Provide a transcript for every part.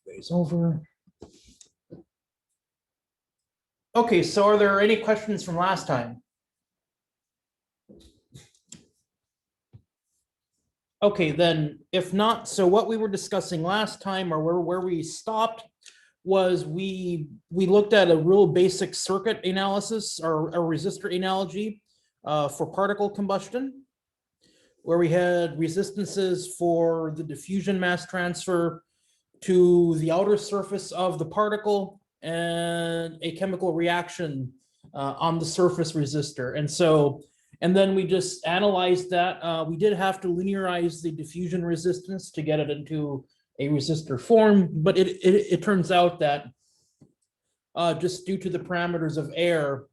Phase over. Okay, so are there any questions from last time? Okay, then if not, so what we were discussing last time, or where we stopped, was we looked at a real basic circuit analysis or a resistor analogy for particle combustion, where we had resistances for the diffusion mass transfer to the outer surface of the particle and a chemical reaction on the surface resistor. And then we just analyzed that. We did have to linearize the diffusion resistance to get it into a resistor form, but it turns out that just due to the parameters of air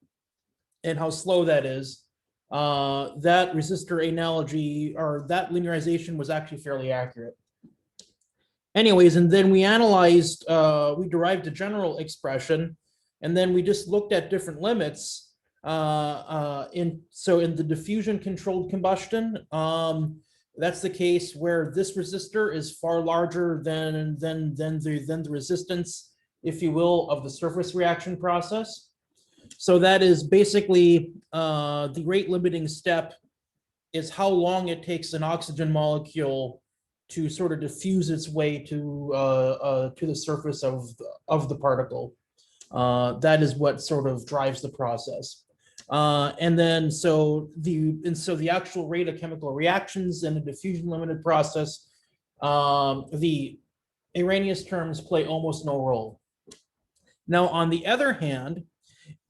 and how slow that is, that resistor analogy or that linearization was actually fairly accurate. Anyways, and then we analyzed, we derived a general expression, and then we just looked at different limits. In the diffusion controlled combustion, that's the case where this resistor is far larger than the resistance, if you will, of the surface reaction process. So that is basically the rate limiting step is how long it takes an oxygen molecule to sort of diffuse its way to the surface of the particle. That is what sort of drives the process. And then the actual rate of chemical reactions in a diffusion limited process, the Arrhenius terms play almost no role. Now, on the other hand,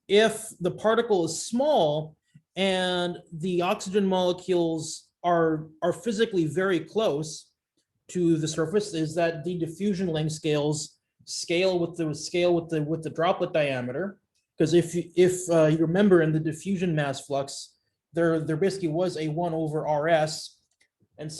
if the particle is small and the oxygen molecules are physically very close to the surface, is that the diffusion length scale with the droplet diameter. Because if you remember in the diffusion mass flux, there basically was a 1 over RS, and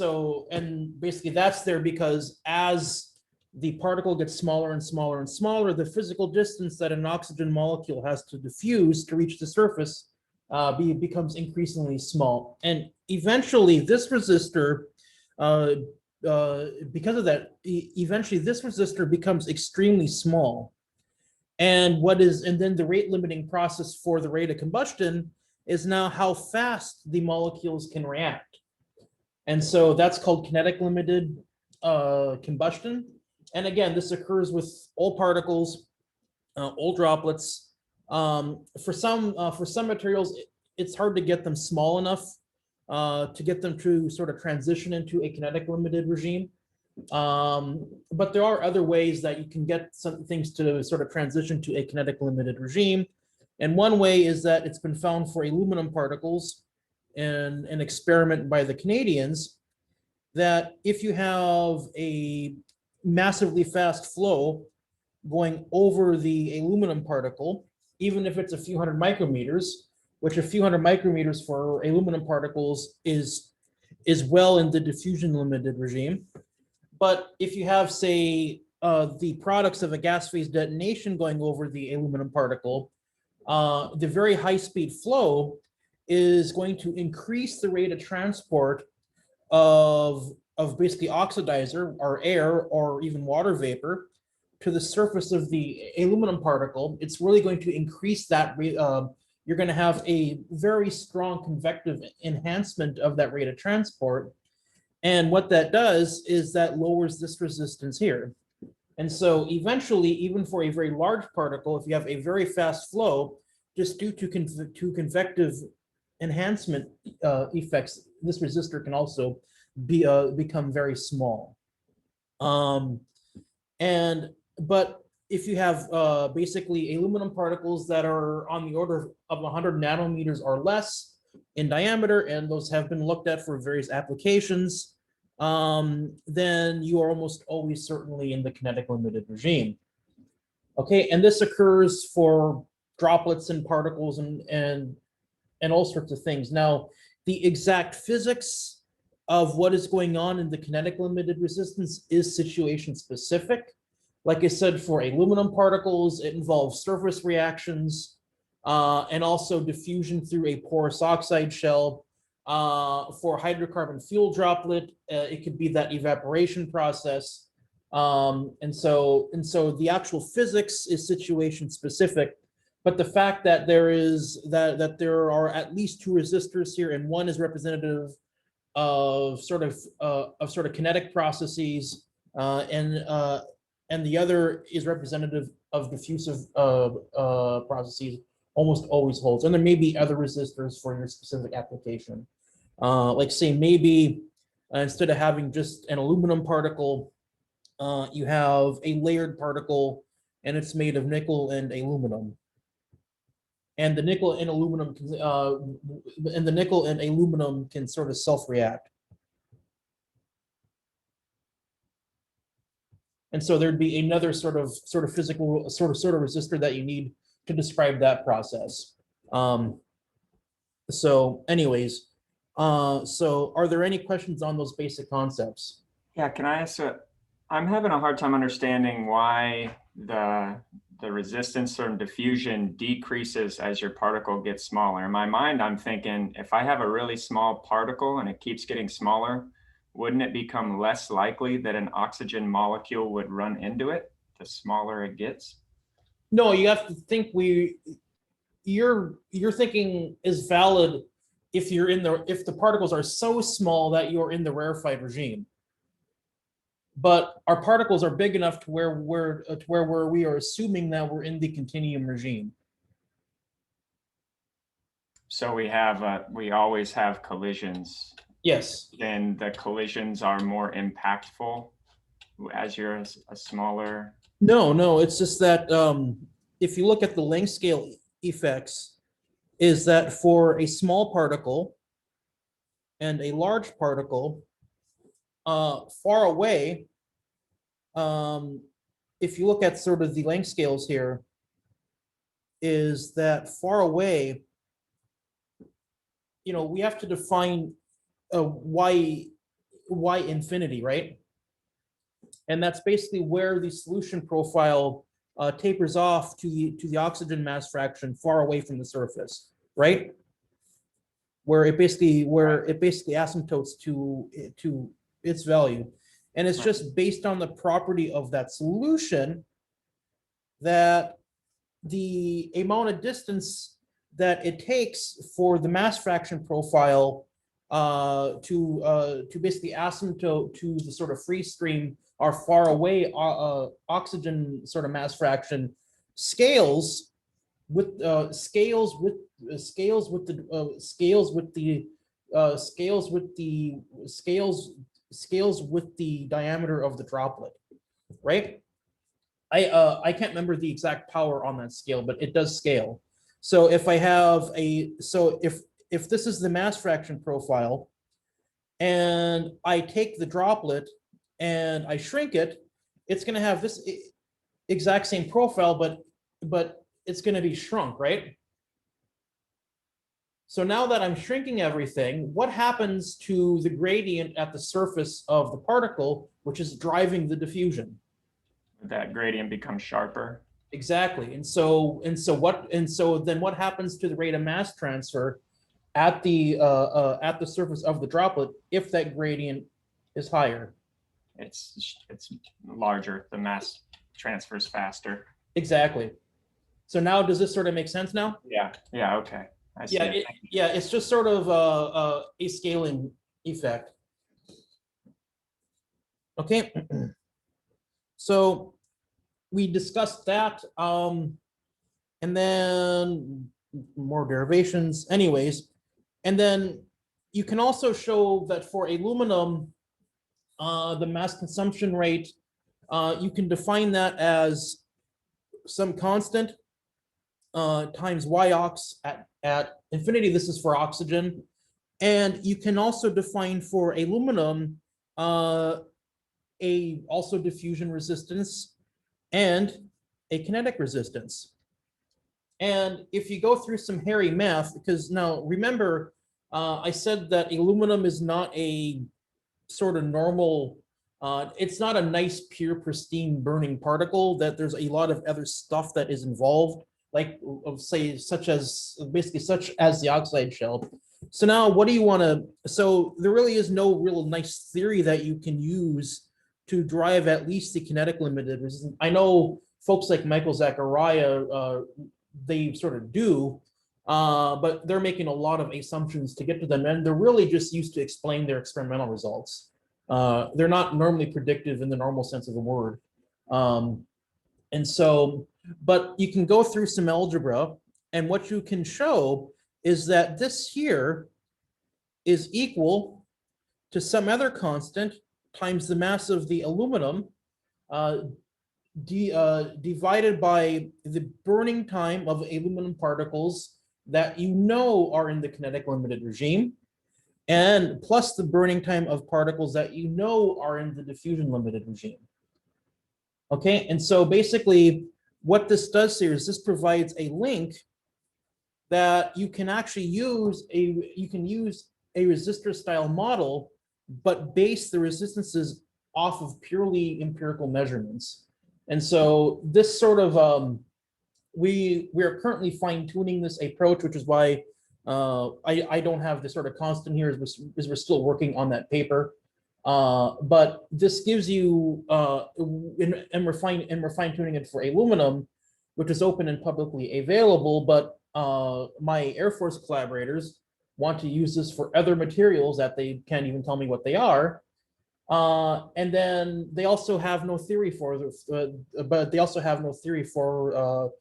basically that's there because as the particle gets smaller and smaller and smaller, the physical distance that an oxygen molecule has to diffuse to reach the surface becomes increasingly small, and eventually this resistor, because of that, eventually this resistor becomes extremely small. And then the rate limiting process for the rate of combustion is now how fast the molecules can react. And so that's called kinetic limited combustion. And again, this occurs with all particles, all droplets. For some materials, it's hard to get them small enough to get them to sort of transition into a kinetic limited regime. But there are other ways that you can get some things to sort of transition to a kinetic limited regime. And one way is that it's been found for aluminum particles in an experiment by the Canadians, that if you have a massively fast flow going over the aluminum particle, even if it's a few hundred micrometers, which a few hundred micrometers for aluminum particles is well in the diffusion limited regime. But if you have, say, the products of a gas phase detonation going over the aluminum particle, the very high speed flow is going to increase the rate of transport of basically oxidizer or air or even water vapor to the surface of the aluminum particle. It's really going to increase that. You're going to have a very strong convective enhancement of that rate of transport. And what that does is that lowers this resistance here. And so eventually, even for a very large particle, if you have a very fast flow, just due to convective enhancement effects, this resistor can also become very small. But if you have basically aluminum particles that are on the order of 100 nanometers or less in diameter, and those have been looked at for various applications, then you are almost always certainly in the kinetic limited regime. Okay, and this occurs for droplets and particles and all sorts of things. Now, the exact physics of what is going on in the kinetic limited resistance is situation specific. Like I said, for aluminum particles, it involves surface reactions and also diffusion through a porous oxide shell. For hydrocarbon fuel droplet, it could be that evaporation process. And so the actual physics is situation specific, but the fact that there are at least two resistors here, and one is representative of sort of kinetic processes, and the other is representative of diffusive processes, almost always holds. And there may be other resistors for your specific application. Like say maybe instead of having just an aluminum particle, you have a layered particle, and it's made of nickel and aluminum. And the nickel and aluminum can sort of self-react. And so there'd be another sort of physical sort of resistor that you need to describe that process. So anyways, so are there any questions on those basic concepts? Yeah, can I ask I'm having a hard time understanding why the resistance from diffusion decreases as your particle gets smaller. In my mind, I'm thinking if I have a really small particle and it keeps getting smaller, wouldn't it become less likely that an oxygen molecule would run into it the smaller it gets? No, you have to think your thinking is valid if the particles are so small that you're in the rarefied regime. But our particles are big enough to where we are assuming that we're in the continuum regime. So we always have collisions. Yes. Then the collisions are more impactful as you're a smaller. No, it's just that if you look at the length scale effects, is that for a small particle and a large particle, far away, if you look at sort of the length scales here, is that far away, we have to define why infinity, right? And that's basically where the solution profile tapers off to the oxygen mass fraction far away from the surface, right? Where it basically asymptotes to its value. And it's just based on the property of that solution that the amount of distance that it takes for the mass fraction profile to basically asymptote to the sort of free stream or far away oxygen sort of mass fraction scales with the diameter of the droplet, right? I can't remember the exact power on that scale, but it does scale. So if I have if this is the mass fraction profile, and I take the droplet and I shrink it, it's going to have this exact same profile, but it's going to be shrunk, right? So now that I'm shrinking everything, what happens to the gradient at the surface of the particle, which is driving the diffusion? That gradient becomes sharper. Exactly. And so then what happens to the rate of mass transfer at the surface of the droplet if that gradient is higher? It's larger. The mass transfers faster. Exactly. So now does this sort of make sense now? Yeah. Okay. I see. It's just sort of a scaling effect. Okay. So we discussed that, and then more derivations anyways. And then you can also show that for aluminum, the mass consumption rate, you can define that as some constant times y-ox at infinity. This is for oxygen. And you can also define for aluminum also diffusion resistance and a kinetic resistance. And if you go through some hairy math, because now remember, I said that aluminum is not a sort of normal, it's not a nice, pure, pristine burning particle, that there's a lot of other stuff that is involved, like say, such as the oxide shell. So now what do you want to, so there really is no real nice theory that you can use to drive at least the kinetic limited resistance. I know folks like Michael Zachariah, they sort of do, but they're making a lot of assumptions to get to them, and they're really just used to explain their experimental results. They're not normally predictive in the normal sense of the word. And so, but you can go through some algebra, and what you can show is that this here is equal to some other constant times the mass of the aluminum divided by the burning time of aluminum particles that you know are in the kinetic limited regime, and plus the burning time of particles that you know are in the diffusion limited regime. Okay, and so basically what this does here is this provides a link that you can actually use a resistor style model, but base the resistances off of purely empirical measurements. And so this sort of, we are currently fine tuning this approach, which is why I don't have this sort of constant here as we're still working on that paper. But this gives you, and we're fine tuning it for aluminum, which is open and publicly available, but my Air Force collaborators want to use this for other materials that they can't even tell me what they are. And then they also have no theory for this, but they also have no theory for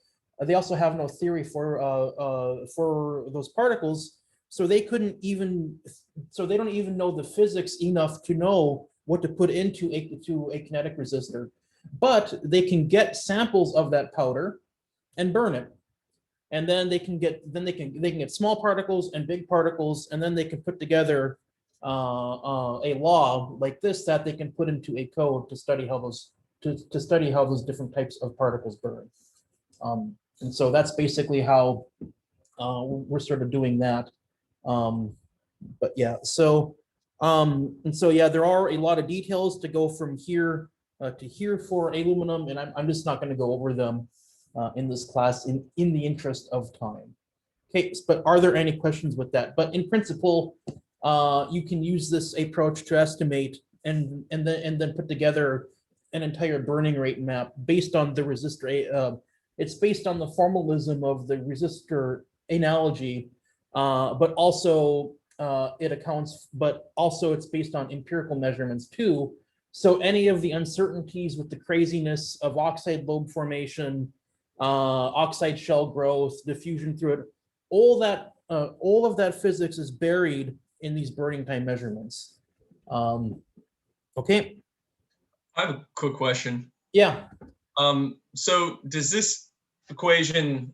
for those particles. So they couldn't even, so they don't even know the physics enough to know what to put into a kinetic resistor, but they can get samples of that powder and burn it. And then they can get small particles and big particles, and then they can put together a law like this that they can put into a code to study how those different types of particles burn. And so that's basically how we're sort of doing that. But yeah, so and so yeah, there are a lot of details to go from here to here for aluminum, and I'm just not going to go over them in this class in the interest of time. Okay, but are there any questions with that? But in principle, you can use this approach to estimate and then put together an entire burning rate map based on the resistor. It's based on the formalism of the resistor analogy, but also it's based on empirical measurements too. So any of the uncertainties with the craziness of oxide lobe formation, oxide shell growth, diffusion through it, all of that physics is buried in these burning time measurements. Okay. I have a quick question. Yeah. So does this equation,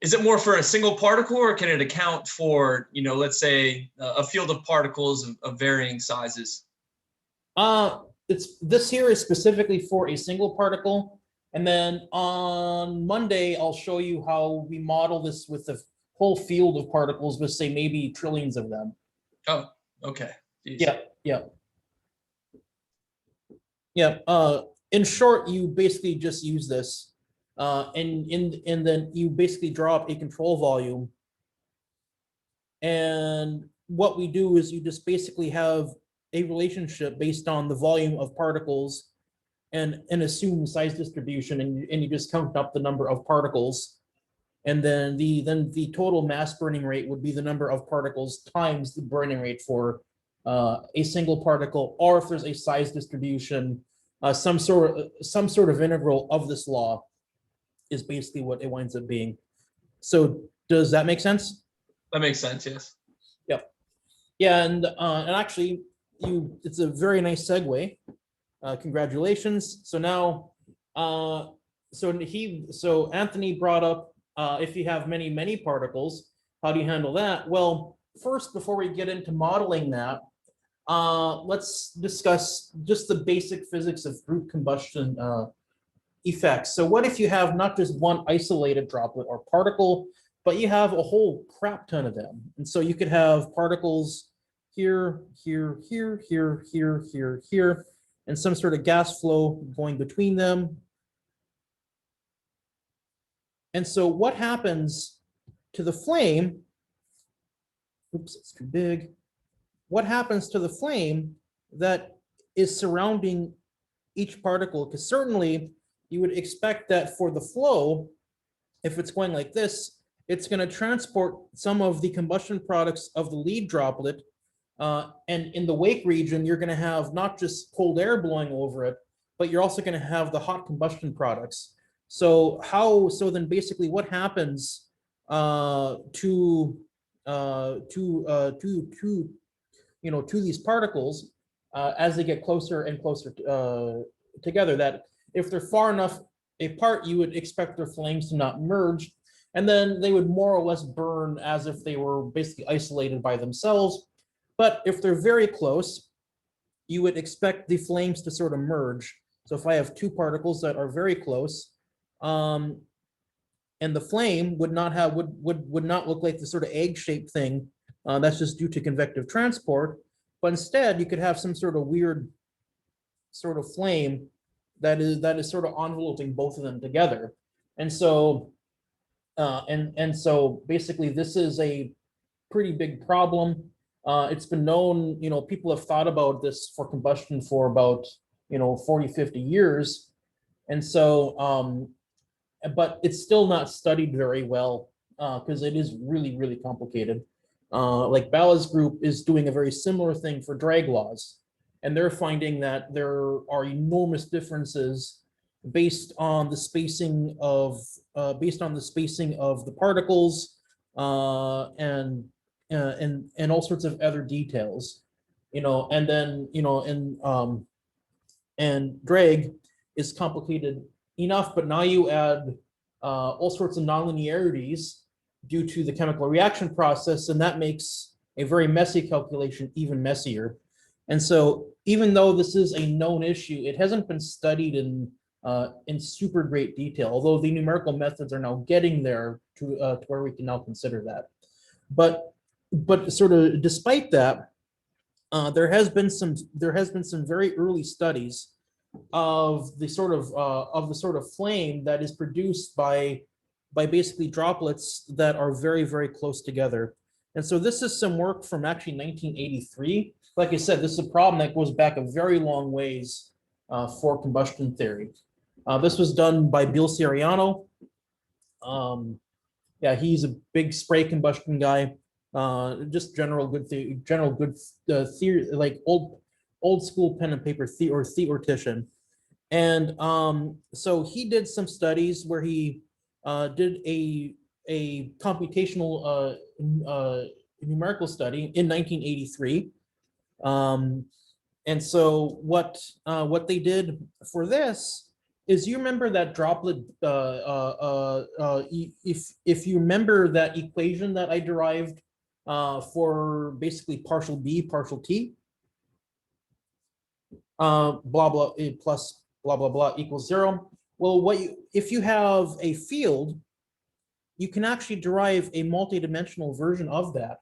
is it more for a single particle, or can it account for, let's say a field of particles of varying sizes? This here is specifically for a single particle. And then on Monday, I'll show you how we model this with the whole field of particles with, say, maybe trillions of them. Oh, okay. Jeez. Yeah. In short, you basically just use this, and then you basically draw up a control volume. And what we do is you just basically have a relationship based on the volume of particles and assume size distribution, and you just count up the number of particles, and then the total mass burning rate would be the number of particles times the burning rate for a single particle, or if there's a size distribution, some sort of integral of this law is basically what it winds up being. So does that make sense? That makes sense. Yes. Yep. Yeah, and actually, it's a very nice segue. Congratulations. So now, so Anthony brought up, if you have many particles, how do you handle that? Well, first, before we get into modeling that, let's discuss just the basic physics of group combustion effects. So what if you have not just one isolated droplet or particle, but you have a whole crap ton of them? And so you could have particles here, and some sort of gas flow going between them. And so what happens to the flame? Oops, it's too big. What happens to the flame that is surrounding each particle, because certainly you would expect that for the flow, if it's going like this, it's going to transport some of the combustion products of the lead droplet. And in the wake region, you're going to have not just cold air blowing over it, but you're also going to have the hot combustion products. So then basically what happens to these particles as they get closer and closer together, that if they're far enough apart, you would expect their flames to not merge, and then they would more or less burn as if they were basically isolated by themselves. But if they're very close, you would expect the flames to sort of merge. So if I have two particles that are very close, and the flame would not look like the sort of egg-shaped thing, that's just due to convective transport, but instead you could have some sort of weird sort of flame that is sort of enveloping both of them together. And so so basically this is a pretty big problem. It's been known, people have thought about this for combustion for about 40, 50 years. And so but it's still not studied very well, because it is really, really complicated. Like Bala's group is doing a very similar thing for drag laws, and they're finding that there are enormous differences based on the spacing of the particles, and all sorts of other details, and then and drag is complicated enough, but now you add all sorts of nonlinearities due to the chemical reaction process, and that makes a very messy calculation even messier. And so even though this is a known issue, it hasn't been studied in super great detail, although the numerical methods are now getting there to where we can now consider that. But sort of despite that, there has been some very early studies of the sort of flame that is produced by basically droplets that are very, very close together. And so this is some work from actually 1983. Like I said, this is a problem that goes back a very long ways for combustion theory. This was done by Bill Siriano. Yeah, he's a big spray combustion guy. Just general good theory, like old school pen and paper theoretician. And so he did some studies where he did a computational numerical study in 1983. And so what they did for this is, you remember that droplet, if you remember that equation that I derived for basically partial B, partial T, blah, blah, plus blah, blah, blah equals 0. Well, if you have a field, you can actually derive a multidimensional version of that.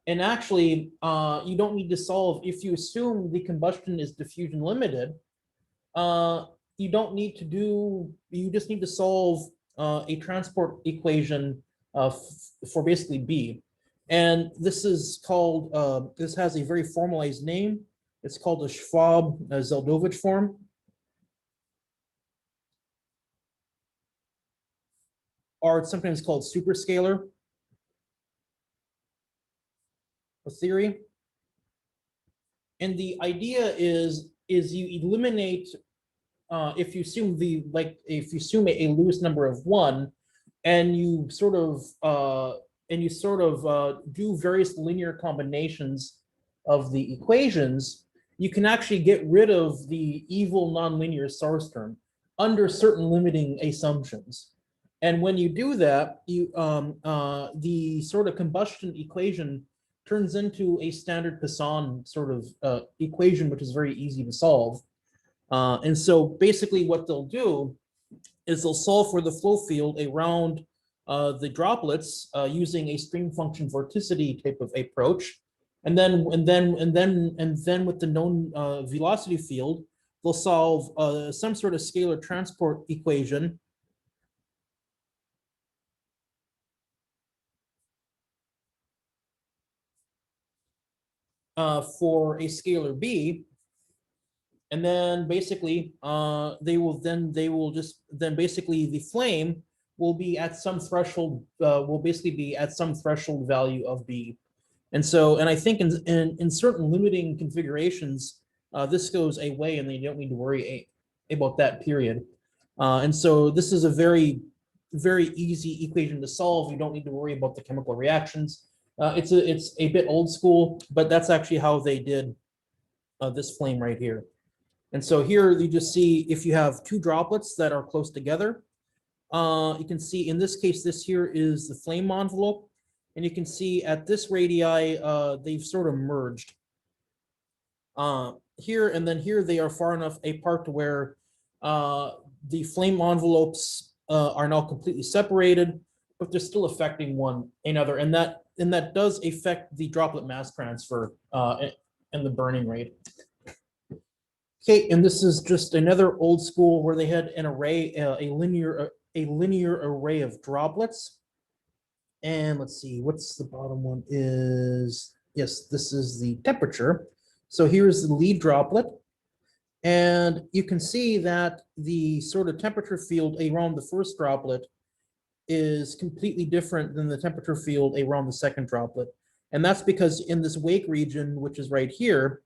And actually, you don't need to solve, if you assume the combustion is diffusion limited, you don't need to you just need to solve a transport equation for basically B. And this is called, this has a very formalized name. It's called the Schwab-Zeldovich form. Or it's sometimes called superscalar theory. And the idea is you eliminate, if you assume a Lewis number of 1, and you sort of do various linear combinations of the equations, you can actually get rid of the evil nonlinear source term under certain limiting assumptions. And when you do that, the sort of combustion equation turns into a standard Poisson sort of equation, which is very easy to solve. And so basically what they'll do is they'll solve for the flow field around the droplets using a stream function vorticity type of approach. And then with the known velocity field, they'll solve some sort of scalar transport equation for a scalar B. And then basically, they will just basically the flame will be at some threshold, will basically be at some threshold value of B. And so, and I think in certain limiting configurations, this goes away and they don't need to worry about that period. And so this is a very, very easy equation to solve. You don't need to worry about the chemical reactions. It's a bit old school, but that's actually how they did this flame right here. And so here you just see if you have two droplets that are close together, you can see in this case, this here is the flame envelope. And you can see at this radii, they've sort of merged. Here and then here, they are far enough apart to where the flame envelopes are now completely separated, but they're still affecting one another. And that does affect the droplet mass transfer and the burning rate. Okay, and this is just another old school where they had an array, a linear array of droplets. And let's see, what's the bottom one is, yes, this is the temperature. So here's the lead droplet. And you can see that the sort of temperature field around the first droplet is completely different than the temperature field around the second droplet. And that's because in this wake region, which is right here,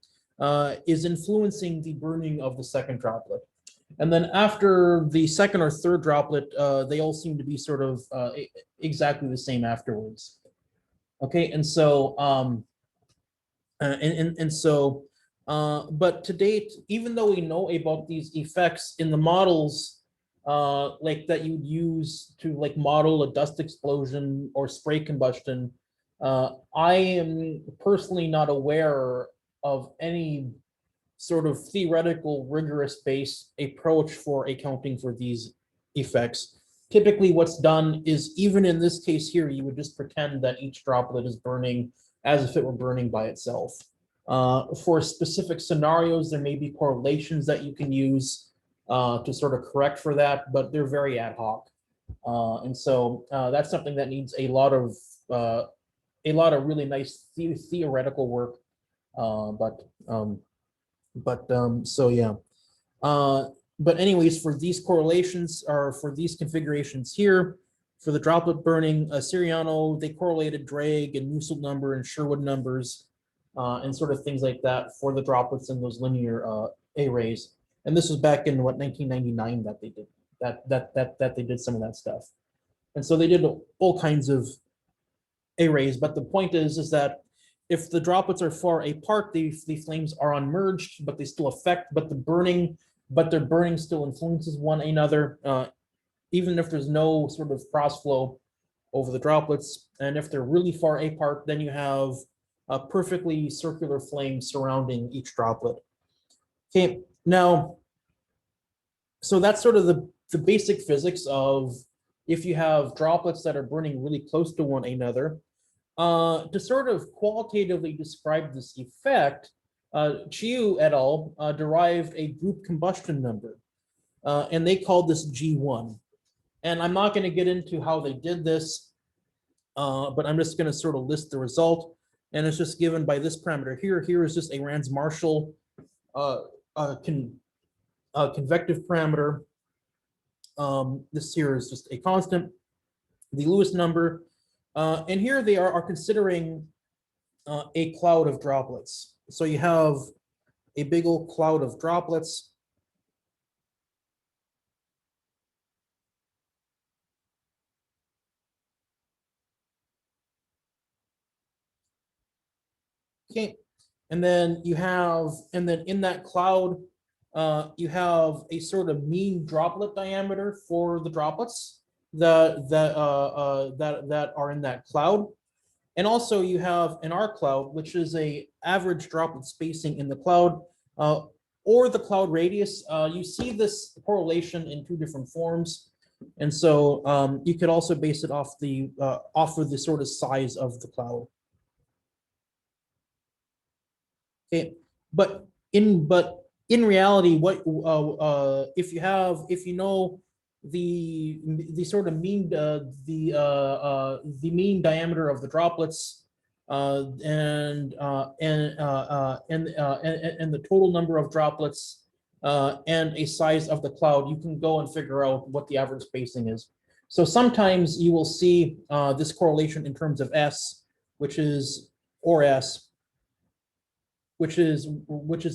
is influencing the burning of the second droplet. And then after the second or third droplet, they all seem to be sort of exactly the same afterwards. Okay, and so, but to date, even though we know about these effects in the models, like that you'd use to like model a dust explosion or spray combustion, I am personally not aware of any sort of theoretical, rigorous based approach for accounting for these effects. Typically what's done is, even in this case here, you would just pretend that each droplet is burning as if it were burning by itself. For specific scenarios, there may be correlations that you can use to sort of correct for that, but they're very ad hoc. And so that's something that needs a lot of really nice theoretical work. So yeah. But anyways, for these correlations, or for these configurations here, for the droplet burning, Siriano, they correlated Drake and Nusselt number and Sherwood numbers, and sort of things like that for the droplets in those linear arrays. And this was back in what, 1999 that they did that they did some of that stuff. And so they did all kinds of arrays. But the point is that if the droplets are far apart, the flames are unmerged, but they still affect, but their burning still influences one another, even if there's no sort of cross flow over the droplets. And if they're really far apart, then you have a perfectly circular flame surrounding each droplet. Okay, now, so that's sort of the basic physics of if you have droplets that are burning really close to one another. To sort of qualitatively describe this effect, Chiu et al. Derived a group combustion number, and they called this G1. And I'm not going to get into how they did this, but I'm just going to sort of list the result. And it's just given by this parameter here. Here is just a Rans-Marshall convective parameter. This here is just a constant, the Lewis number. And here they are considering a cloud of droplets. So you have a big old cloud of droplets. Okay, and then you have, and then in that cloud, you have a sort of mean droplet diameter for the droplets that are in that cloud. And also you have an R cloud, which is a average droplet spacing in the cloud, or the cloud radius. You see this correlation in two different forms. And so you could also base it off of the sort of size of the cloud. Okay, but in reality, what if you know the sort of mean the mean diameter of the droplets and the total number of droplets and a size of the cloud, you can go and figure out what the average spacing is. So sometimes you will see this correlation in terms of S, which is, or S, which is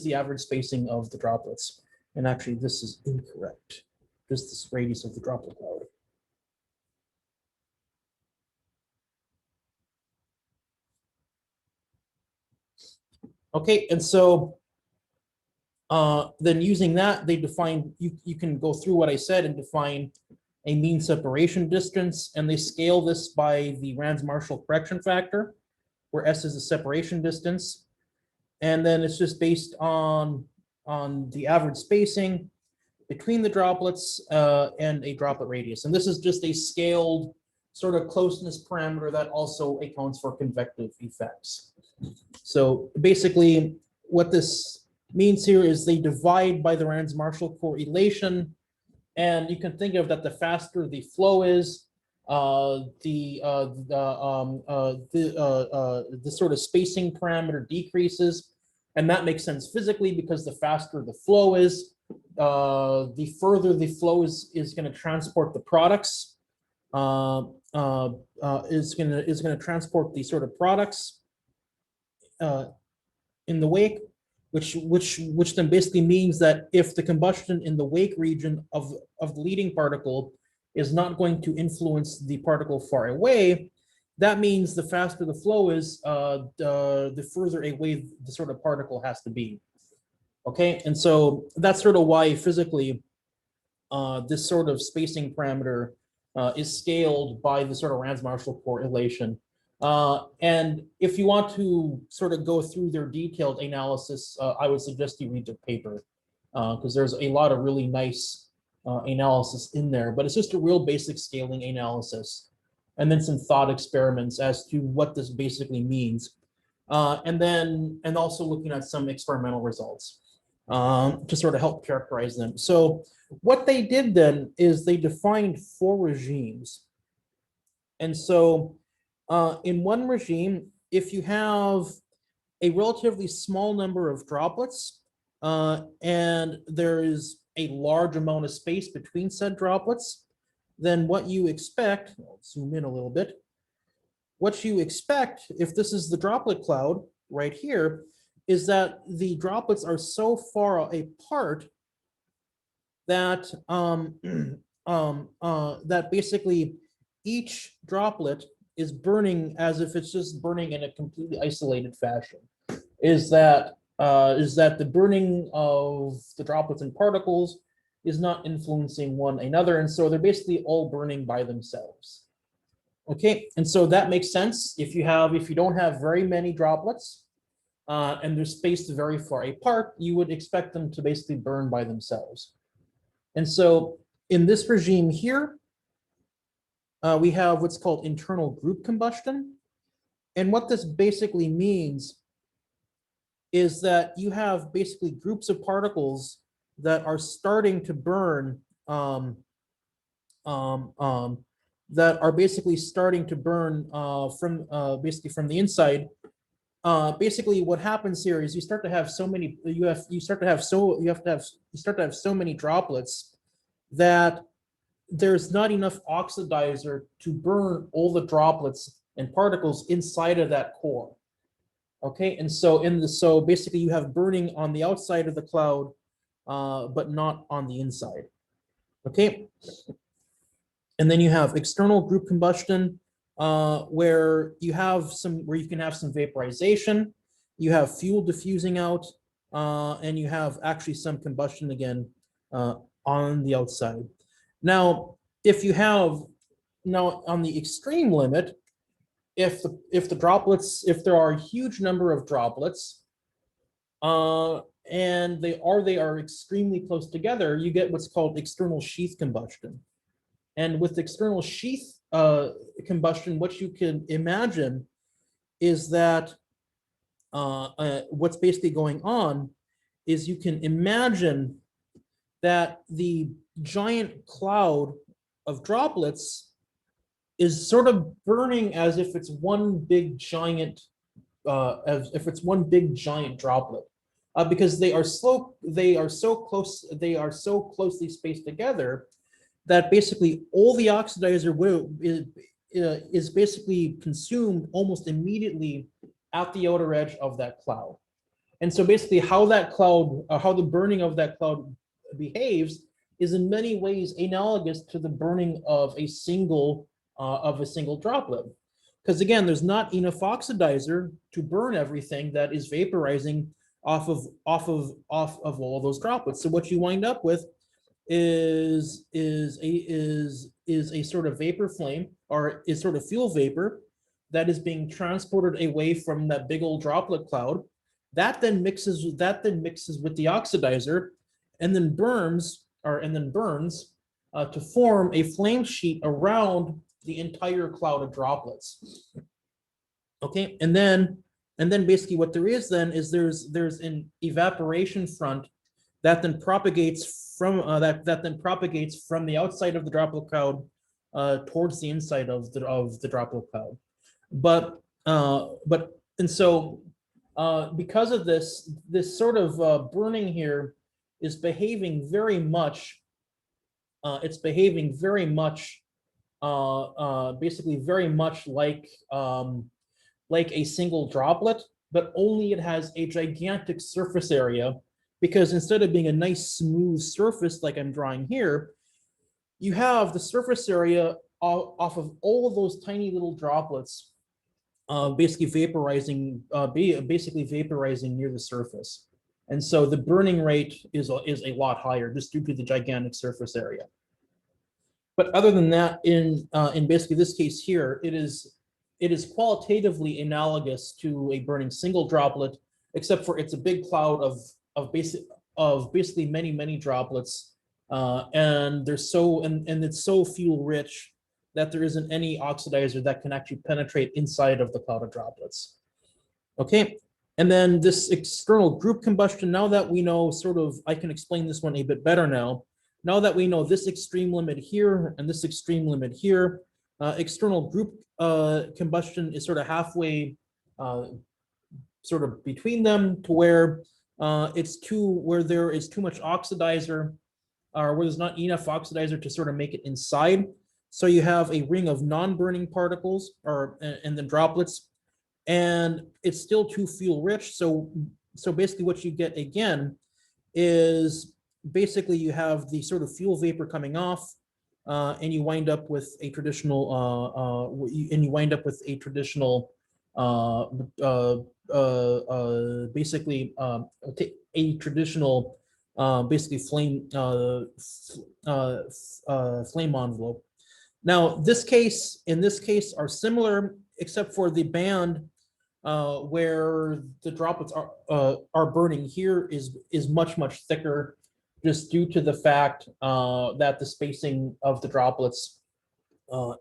the average spacing of the droplets. And actually, this is incorrect. Just this radius of the droplet cloud. Okay, and so then using that, they define, you can go through what I said and define a mean separation distance, and they scale this by the Rand-Marshall correction factor, where S is the separation distance. And then it's just based on the average spacing between the droplets and a droplet radius. And this is just a scaled sort of closeness parameter that also accounts for convective effects. So basically what this means here is they divide by the Rand-Marshall correlation, and you can think of that the faster the flow is, the sort of spacing parameter decreases, and that makes sense physically because the faster the flow is, the further the flow is going to transport the products, is going to transport the sort of products in the wake, which then basically means that if the combustion in the wake region of the leading particle is not going to influence the particle far away, that means the faster the flow is, the further away the sort of particle has to be. Okay, and so that's sort of why physically this sort of spacing parameter is scaled by the sort of Rand-Marshall correlation. And if you want to sort of go through their detailed analysis, I would suggest you read their paper because there's a lot of really nice analysis in there, but it's just a real basic scaling analysis and then some thought experiments as to what this basically means. And also looking at some experimental results to sort of help characterize them. So what they did then is they defined 4 regimes. And so in one regime, if you have a relatively small number of droplets and there is a large amount of space between said droplets, then what you expect, I'll zoom in a little bit, what you expect, if this is the droplet cloud right here, is that the droplets are so far apart that that basically each droplet is burning as if it's just burning in a completely isolated fashion. Is that the burning of the droplets and particles is not influencing one another, and so they're basically all burning by themselves. Okay, and so that makes sense if you don't have very many droplets and they're spaced very far apart, you would expect them to basically burn by themselves. And so in this regime here, we have what's called internal group combustion. And what this basically means is that you have basically groups of particles that are starting to burn, from basically from the inside. Basically, what happens here is you start to have so many droplets that there's not enough oxidizer to burn all the droplets and particles inside of that core. Okay, and so basically you have burning on the outside of the cloud, but not on the inside. Okay, and then you have external group combustion, where you can have some vaporization, you have fuel diffusing out, and you have actually some combustion again on the outside. Now, on the extreme limit, if there are a huge number of droplets, and they are extremely close together, you get what's called external sheath combustion. And with external sheath combustion, what you can imagine is that what's basically going on is you can imagine that the giant cloud of droplets is sort of burning as if it's one big giant droplet. because they are so closely spaced together that basically all the oxidizer is basically consumed almost immediately at the outer edge of that cloud. And so basically how that cloud, how the burning of that cloud behaves is in many ways analogous to the burning of a single droplet. Because again, there's not enough oxidizer to burn everything that is vaporizing off of all those droplets. So what you wind up with is a sort of vapor flame, or is sort of fuel vapor that is being transported away from that big old droplet cloud. That then mixes with the oxidizer, and then burns to form a flame sheet around the entire cloud of droplets. Okay, and then basically what there is then is there's an evaporation front that then propagates from the outside of the droplet cloud towards the inside of the droplet cloud. But and so because of this sort of burning here is behaving very much. It's behaving very much, basically very much like a single droplet, but only it has a gigantic surface area, because instead of being a nice smooth surface like I'm drawing here, you have the surface area off of all of those tiny little droplets basically vaporizing near the surface. And so the burning rate is a lot higher just due to the gigantic surface area. But other than that, in basically this case here, it is qualitatively analogous to a burning single droplet, except for it's a big cloud of basically many droplets, and it's so fuel rich that there isn't any oxidizer that can actually penetrate inside of the cloud of droplets. Okay, and then this external group combustion, now that we know sort of, I can explain this one a bit better now. Now that we know this extreme limit here and this extreme limit here, external group combustion is sort of halfway, sort of between them, to where where there is too much oxidizer, or where there's not enough oxidizer to sort of make it inside. So you have a ring of non-burning particles, and then droplets, and it's still too fuel rich. So basically what you get again is basically you have the sort of fuel vapor coming off, and you wind up with a traditional basically a traditional basically flame flame envelope. Now, in this case are similar, except for the band where the droplets are burning here is much thicker, just due to the fact that the spacing of the droplets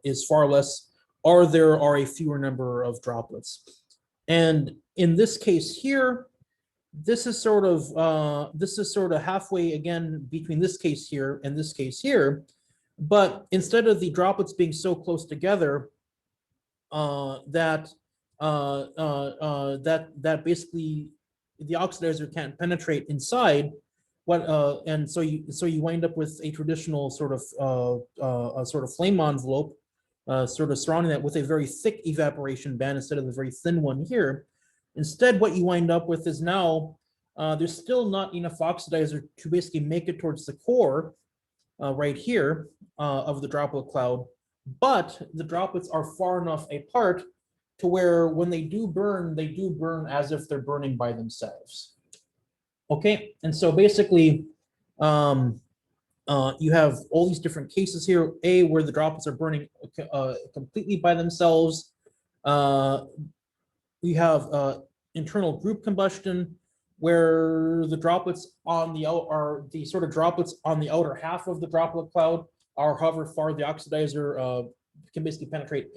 is far less, or there are a fewer number of droplets. And in this case here, this is sort of halfway again between this case here and this case here. But instead of the droplets being so close together that basically the oxidizer can't penetrate inside, and so you wind up with a traditional sort of flame envelope, sort of surrounding that with a very thick evaporation band instead of the very thin one here. Instead, what you wind up with is now there's still not enough oxidizer to basically make it towards the core right here of the droplet cloud, but the droplets are far enough apart to where when they do burn as if they're burning by themselves. Okay, and so basically you have all these different cases here, where the droplets are burning completely by themselves. We have internal group combustion, where the droplets on the droplets on the outer half of the droplet cloud are however far the oxidizer can basically penetrate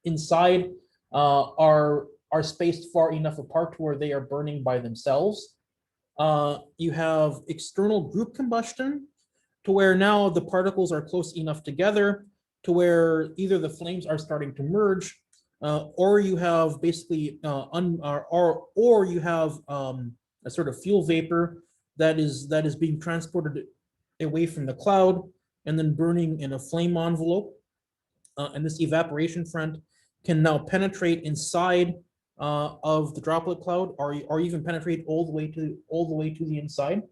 inside, are spaced far enough apart to where they are burning by themselves. You have external group combustion, to where now the particles are close enough together to where either the flames are starting to merge, or you have basically or you have a sort of fuel vapor that is being transported away from the cloud and then burning in a flame envelope. And this evaporation front can now penetrate inside of the droplet cloud, or even penetrate all the way to the inside.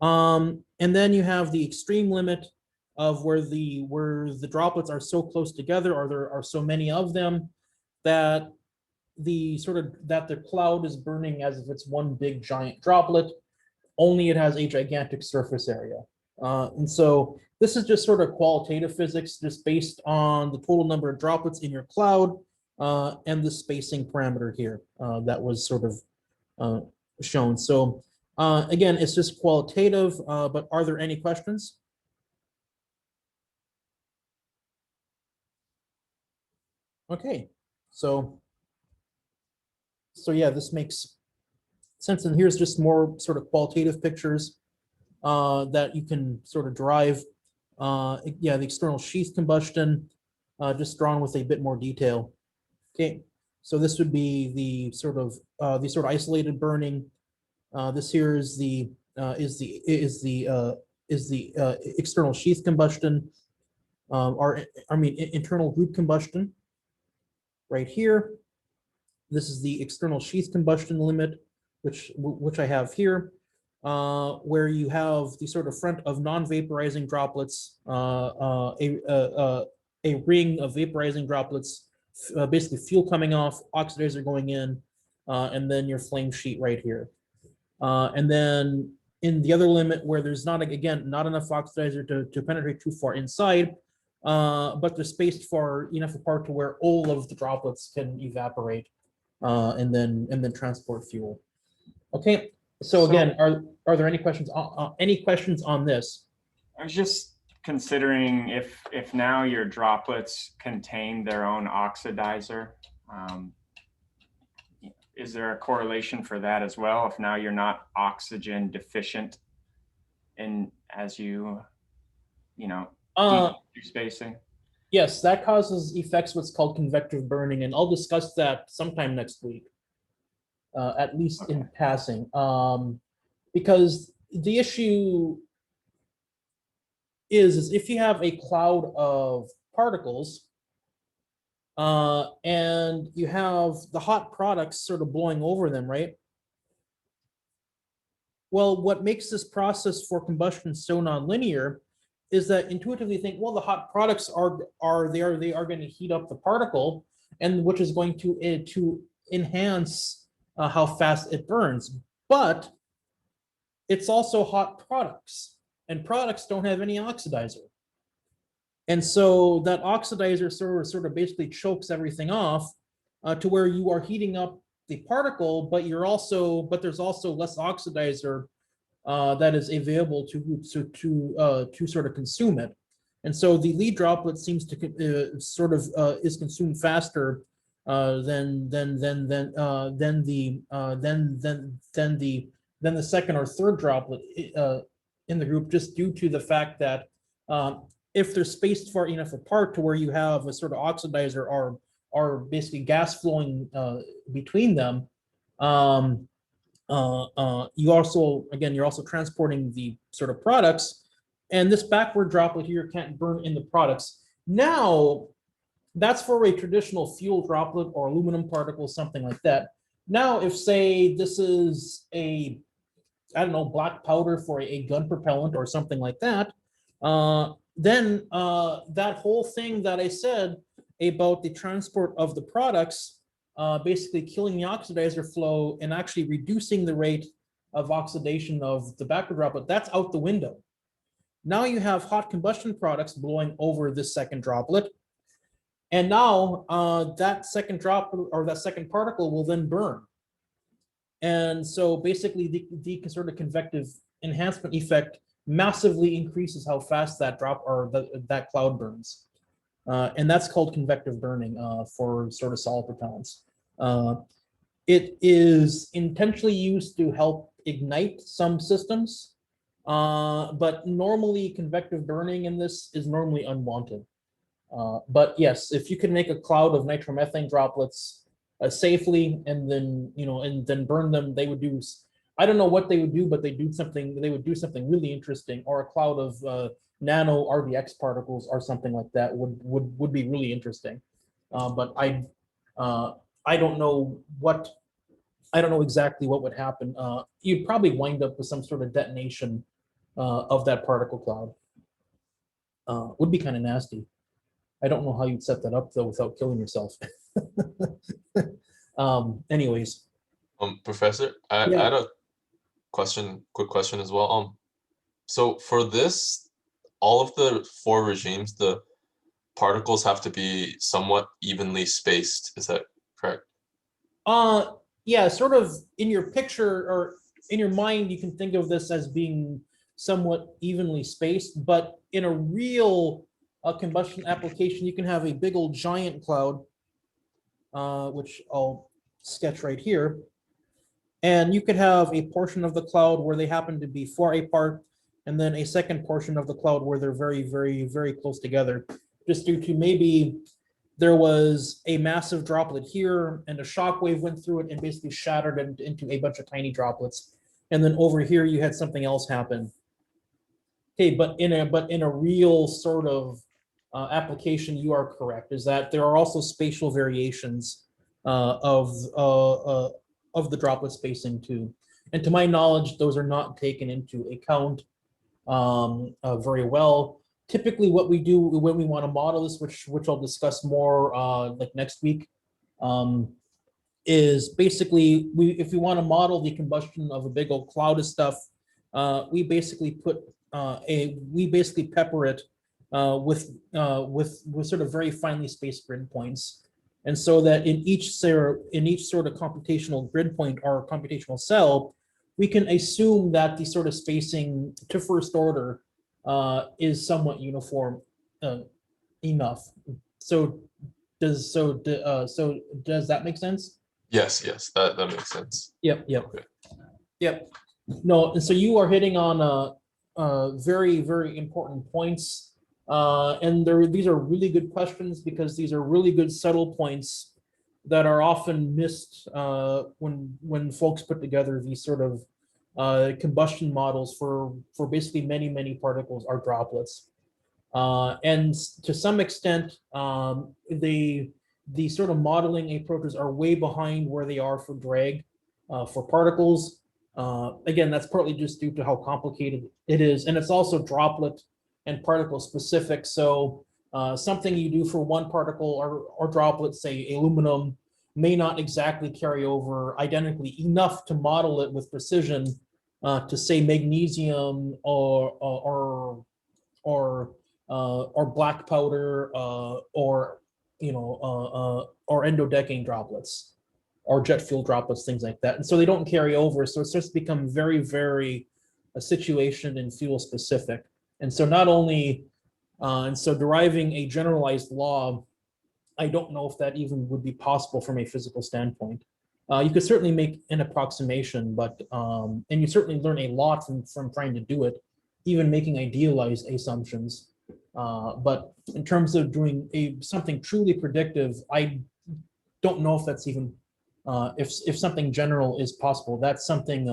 And then you have the extreme limit of where the droplets are so close together, or there are so many of them, that the cloud is burning as if it's one big giant droplet, only it has a gigantic surface area. And so this is just sort of qualitative physics, just based on the total number of droplets in your cloud and the spacing parameter here that was sort of shown. So again, it's just qualitative, but are there any questions? Okay, so yeah, this makes sense. And here's just more sort of qualitative pictures that you can sort of derive. Yeah, the external sheath combustion, just drawn with a bit more detail. Okay, so this would be the sort of isolated burning. This here is the external sheath combustion, internal group combustion. Right here, this is the external sheath combustion limit, which I have here, where you have the sort of front of non-vaporizing droplets, a ring of vaporizing droplets, basically fuel coming off, oxidizer going in, and then your flame sheet right here. And then in the other limit, where there's not enough oxidizer to penetrate too far inside, but they're spaced far enough apart to where all of the droplets can evaporate and then transport fuel. Okay, so again, are there any questions on this? I was just considering if now your droplets contain their own oxidizer, is there a correlation for that as well? If now you're not oxygen deficient as you spacing? Yes, that causes effects what's called convective burning, and I'll discuss that sometime next week, at least in passing, because the issue is if you have a cloud of particles and you have the hot products sort of blowing over them, right? Well, what makes this process for combustion so nonlinear is that intuitively think, well, the hot products are going to heat up the particle, and which is going to enhance how fast it burns. But it's also hot products, and products don't have any oxidizer. And so that oxidizer sort of basically chokes everything off to where you are heating up the particle, but there's also less oxidizer that is available to sort of consume it. And so the lead droplet seems to is consumed faster than the second or third droplet in the group, just due to the fact that if they're spaced far enough apart to where you have a sort of oxidizer or basically gas flowing between them, you're also transporting the sort of products, and this backward droplet here can't burn in the products. Now, that's for a traditional fuel droplet or aluminum particle, something like that. Now, if say this is a, I don't know, black powder for a gun propellant or something like that, then that whole thing that I said about the transport of the products, basically killing the oxidizer flow and actually reducing the rate of oxidation of the backward droplet, that's out the window. Now you have hot combustion products blowing over this second droplet, and now that second droplet or that second particle will then burn. And so basically the sort of convective enhancement effect massively increases how fast that that cloud burns. And that's called convective burning for sort of solid propellants. It is intentionally used to help ignite some systems, but normally convective burning in this is normally unwanted. But yes, if you can make a cloud of nitromethane droplets safely and then burn them, they would do I don't know what they would do, but they would do something really interesting, or a cloud of nano RDX particles or something like that would be really interesting. But I don't know exactly what would happen. You'd probably wind up with some sort of detonation of that particle cloud. Would be kind of nasty. I don't know how you'd set that up though without killing yourself. Anyways. Professor, I had a quick question as well. So for this, all of the 4 regimes, the particles have to be somewhat evenly spaced. Is that correct? Yeah, sort of in your picture or in your mind, you can think of this as being somewhat evenly spaced, but in a real combustion application, you can have a big old giant cloud, which I'll sketch right here. And you could have a portion of the cloud where they happen to be far apart, and then a second portion of the cloud where they're very, very, very close together, just due to maybe there was a massive droplet here and a shock wave went through it and basically shattered it into a bunch of tiny droplets. And then over here, you had something else happen. Okay, but in a real sort of application, you are correct, is that there are also spatial variations of the droplet spacing too. And to my knowledge, those are not taken into account very well. Typically what we do when we want to model this, which I'll discuss more like next week, is basically if we want to model the combustion of a big old cloud of stuff, we basically pepper it with sort of very finely spaced grid points. And so that in each sort of computational grid point or computational cell, we can assume that the sort of spacing to first order is somewhat uniform enough. So does that make sense? Yes, that makes sense. Yep. Okay. Yep. No, and so you are hitting on very, very important points. And these are really good questions because these are really good subtle points that are often missed when folks put together these sort of combustion models for basically many particles or droplets. And to some extent, the sort of modeling approaches are way behind where they are for drag for particles. Again, that's partly just due to how complicated it is, and it's also droplet and particle specific. So something you do for one particle or droplet, say aluminum, may not exactly carry over identically enough to model it with precision to say magnesium or black powder or endodecane droplets or jet fuel droplets, things like that. And so they don't carry over. So it starts to become very, very situation and fuel specific. And so not only, and so deriving a generalized law, I don't know if that even would be possible from a physical standpoint. You could certainly make an approximation, but, and you certainly learn a lot from trying to do it, even making idealized assumptions. But in terms of doing something truly predictive, I don't know if that's even, if something general is possible. That's something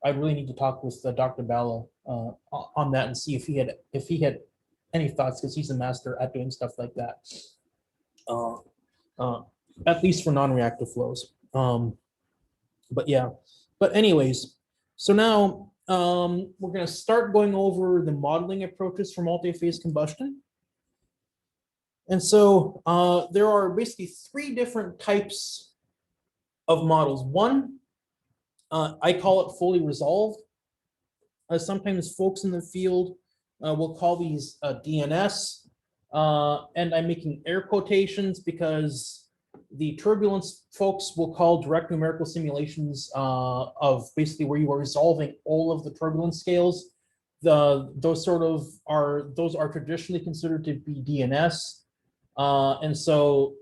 I really need to talk with Dr. Bala on that and see if he had any thoughts, because he's a master at doing stuff like that. At least for non-reactive flows. But yeah, but anyways, so now we're going to start going over the modeling approaches for multi-phase combustion. And so there are basically 3 different types of models. One, I call it fully resolved. Sometimes folks in the field will call these DNS, and I'm making air quotations because the turbulence folks will call direct numerical simulations of basically where you are resolving all of the turbulence scales. Those are traditionally considered to be DNS. And so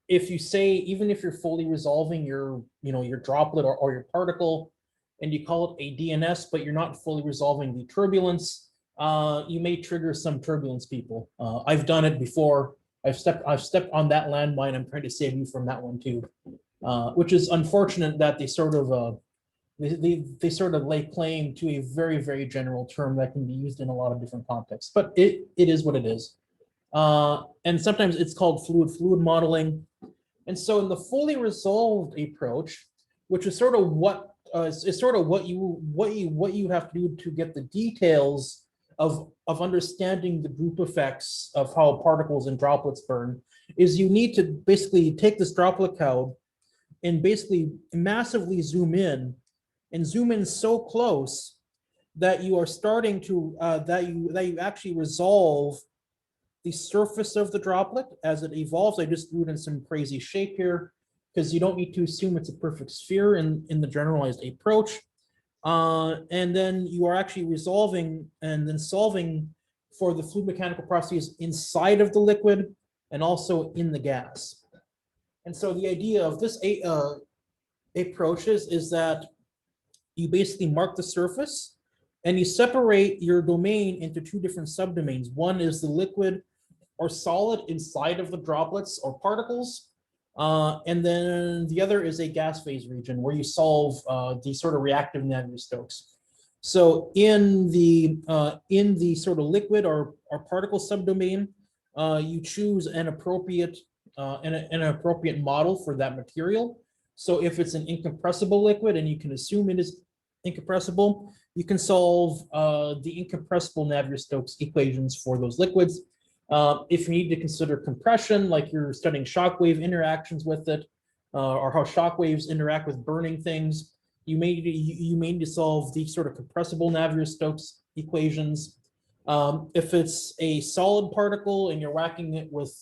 if you say, even if you're fully resolving your droplet or your particle, and you call it a DNS, but you're not fully resolving the turbulence, you may trigger some turbulence people. I've done it before. I've stepped on that landmine. I'm trying to save you from that one too, which is unfortunate that they sort of they sort of lay claim to a very, very general term that can be used in a lot of different contexts, but it is what it is. And sometimes it's called fluid modeling. And so in the fully resolved approach, which is sort of what you have to do to get the details of understanding the group effects of how particles and droplets burn, is you need to basically take this droplet cloud and basically massively zoom in so close that you are starting to that you actually resolve the surface of the droplet as it evolves. I just drew it in some crazy shape here because you don't need to assume it's a perfect sphere in the generalized approach. And then you are actually resolving and then solving for the fluid mechanical processes inside of the liquid and also in the gas. And so the idea of this approach is that you basically mark the surface and you separate your domain into two different subdomains. One is the liquid or solid inside of the droplets or particles. And then the other is a gas phase region where you solve the sort of reactive Navier-Stokes. So in the sort of liquid or particle subdomain, you choose an appropriate model for that material. So if it's an incompressible liquid and you can assume it is incompressible, you can solve the incompressible Navier-Stokes equations for those liquids. If you need to consider compression, like you're studying shockwave interactions with it, or how shockwaves interact with burning things, you may need to solve the sort of compressible Navier-Stokes equations. If it's a solid particle and you're whacking it with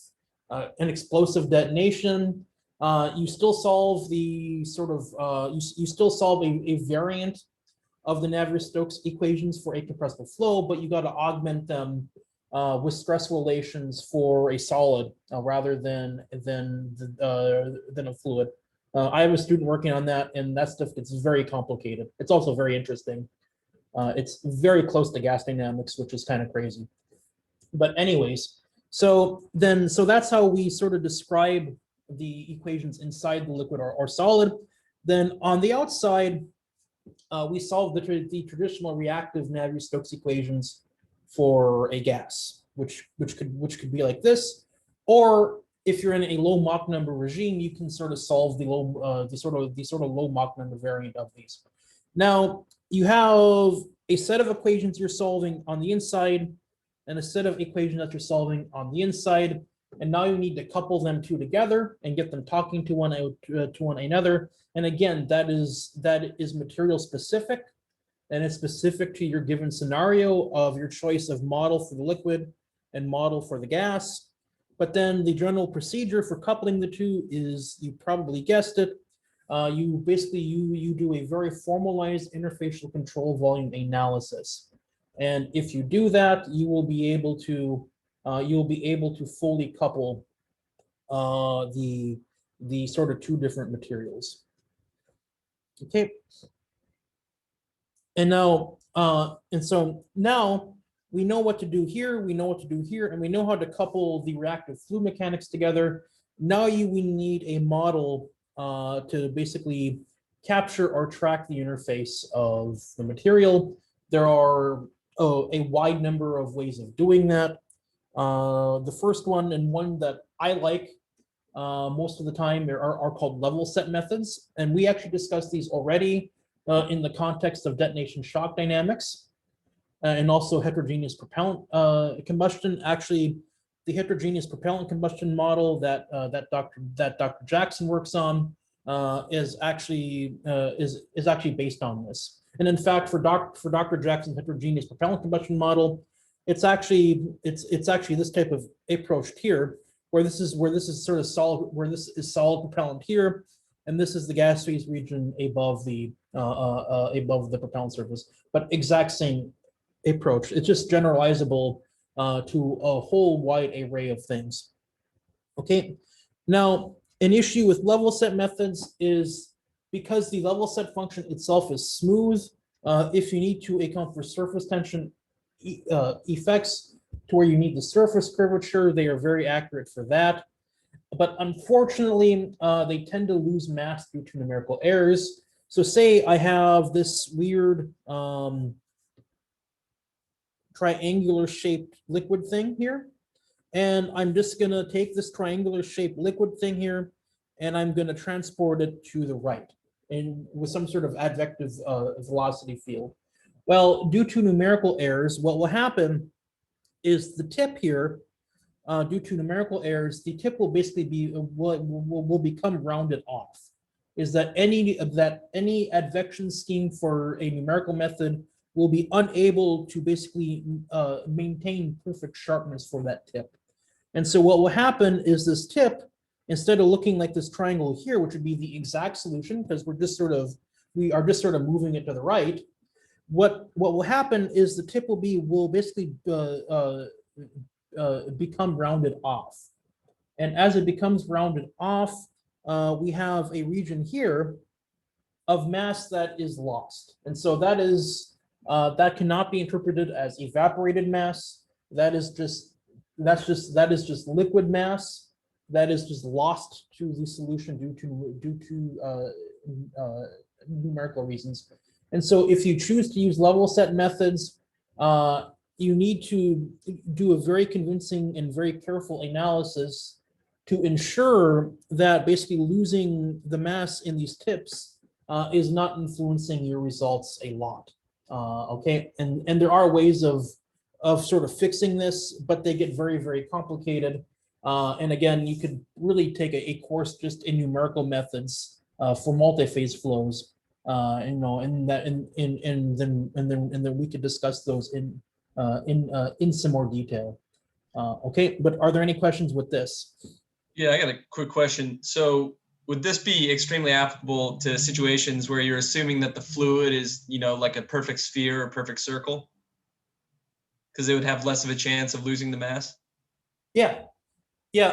an explosive detonation, you still solve the sort of you still solve a variant of the Navier-Stokes equations for a compressible flow, but you got to augment them with stress relations for a solid rather than a fluid. I have a student working on that, and that stuff gets very complicated. It's also very interesting. It's very close to gas dynamics, which is kind of crazy. But anyways, so that's how we sort of describe the equations inside the liquid or solid. Then on the outside, we solve the traditional reactive Navier-Stokes equations for a gas, which could be like this, or if you're in a low Mach number regime, you can sort of solve the sort of low Mach number variant of these. Now you have a set of equations you're solving on the inside, and a set of equations that you're solving on the inside, and now you need to couple them two together and get them talking to one another. And again, that is material specific. And it's specific to your given scenario of your choice of model for the liquid and model for the gas. But then the general procedure for coupling the two is, you probably guessed it, you do a very formalized interfacial control volume analysis. And if you do that, you will be able to fully couple the sort of two different materials. Okay. And now, so now we know what to do here, we know what to do here, and we know how to couple the reactive fluid mechanics together. Now we need a model to basically capture or track the interface of the material. There are a wide number of ways of doing that. The first one, and one that I like most of the time, are called level set methods. And we actually discussed these already in the context of detonation shock dynamics and also heterogeneous propellant combustion. Actually, the heterogeneous propellant combustion model that Dr. Jackson works on is actually based on this. And in fact, for Dr. Jackson's heterogeneous propellant combustion model, it's actually this type of approach here, where this is sort of solid, where this is solid propellant here, and this is the gas phase region above the propellant surface. But exact same approach. It's just generalizable to a whole wide array of things. Okay. Now, an issue with level set methods is because the level set function itself is smooth. If you need to account for surface tension effects to where you need the surface curvature, they are very accurate for that. But unfortunately, they tend to lose mass due to numerical errors. So say I have this weird triangular shaped liquid thing here, and I'm just gonna take this triangular shaped liquid thing here, and I'm gonna transport it to the right, and with some sort of advective velocity field. Well, due to numerical errors, what will happen is the tip here, due to numerical errors, the tip will basically be will become rounded off. Is that any advection scheme for a numerical method will be unable to basically maintain perfect sharpness for that tip. And so what will happen is this tip, instead of looking like this triangle here, which would be the exact solution, because we are just sort of moving it to the right. What will happen is the tip will basically become rounded off. And as it becomes rounded off, we have a region here of mass that is lost. And so that cannot be interpreted as evaporated mass. That is just liquid mass that is just lost to the solution due to numerical reasons. And so if you choose to use level set methods, you need to do a very convincing and very careful analysis to ensure that basically losing the mass in these tips is not influencing your results a lot. Okay, and there are ways of sort of fixing this, but they get very, very complicated. And again, you could really take a course just in numerical methods for multi-phase flows. And then we could discuss those in some more detail. Okay, but are there any questions with this? Yeah, I got a quick question. So would this be extremely applicable to situations where you're assuming that the fluid is, like a perfect sphere or perfect circle? Because they would have less of a chance of losing the mass? Yeah. You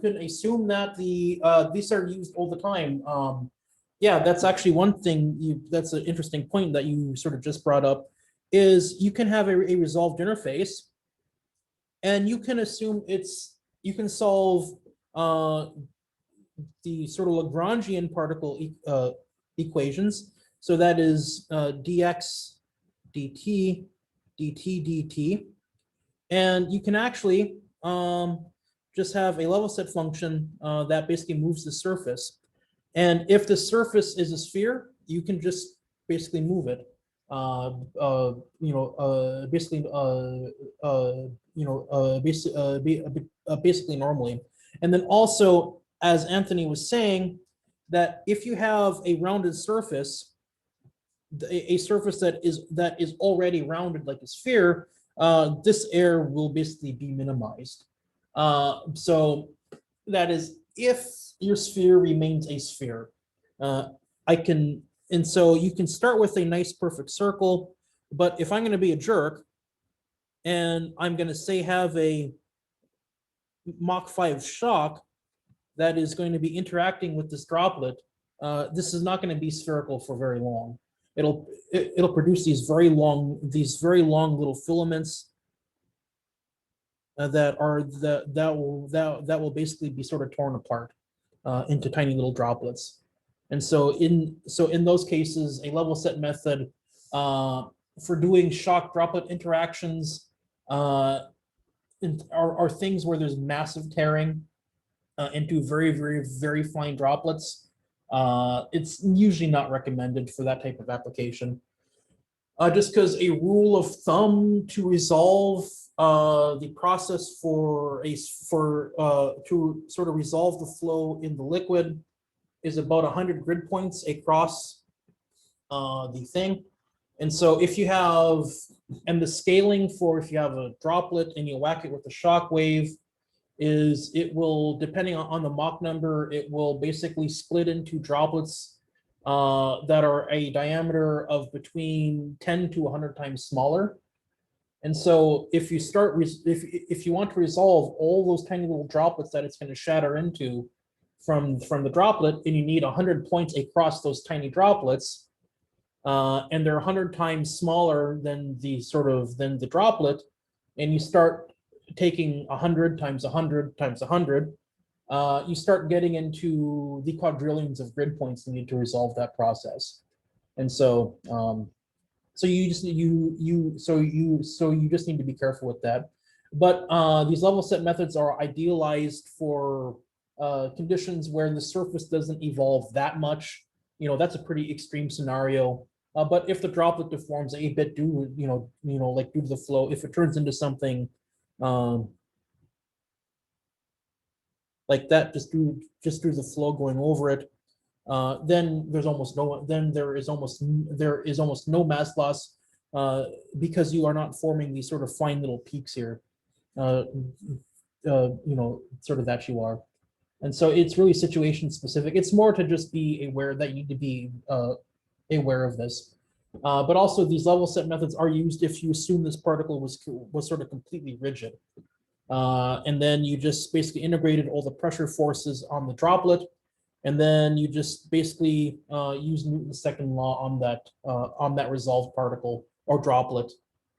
can assume that these are used all the time. Yeah, that's actually one thing. That's an interesting point that you sort of just brought up. Is you can have a resolved interface, and you can assume you can solve the sort of Lagrangian particle equations. So that is dx dt dt, and you can actually just have a level set function that basically moves the surface. And if the surface is a sphere, you can just basically move it. Basically normally. And then also, as Anthony was saying, that if you have a rounded surface, a surface that is already rounded like a sphere, this error will basically be minimized. So that is if your sphere remains a sphere. And so you can start with a nice perfect circle, but if I'm going to be a jerk and I'm going to say have a Mach 5 shock that is going to be interacting with this droplet, this is not going to be spherical for very long. It'll produce these very long little filaments that will basically be sort of torn apart into tiny little droplets. And so in those cases, a level set method for doing shock droplet interactions are things where there's massive tearing into very, very, very fine droplets. It's usually not recommended for that type of application. Just because a rule of thumb to resolve the process to sort of resolve the flow in the liquid is about 100 grid points across the thing. And so if you have, and the scaling for if you have a droplet and you whack it with a shock wave, is it will, depending on the Mach number, it will basically split into droplets that are a diameter of between 10 to 100 times smaller. And so if you if you want to resolve all those tiny little droplets that it's going to shatter into from the droplet, and you need 100 points across those tiny droplets, and they're 100 times smaller than the droplet, and you start taking 100 times 100 times 100, you start getting into the quadrillions of grid points you need to resolve that process. And so, so you just need to be careful with that. But these level set methods are idealized for conditions where the surface doesn't evolve that much. You know, that's a pretty extreme scenario. But if the droplet deforms a bit due, like due to the flow, if it turns into something like that, just through the flow going over it, then there is almost no mass loss because you are not forming these sort of fine little peaks here. Sort of that you are. And so it's really situation specific. It's more to just be aware that you need to be aware of this. But also these level set methods are used if you assume this particle was sort of completely rigid. And then you just basically integrated all the pressure forces on the droplet. And then you just basically use Newton's second law on that resolved particle or droplet.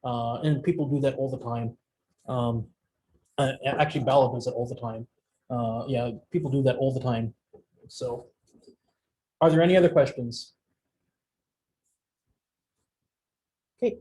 And people do that all the time. Actually, Bala does it all the time. Yeah, people do that all the time. So, are there any other questions? Okay.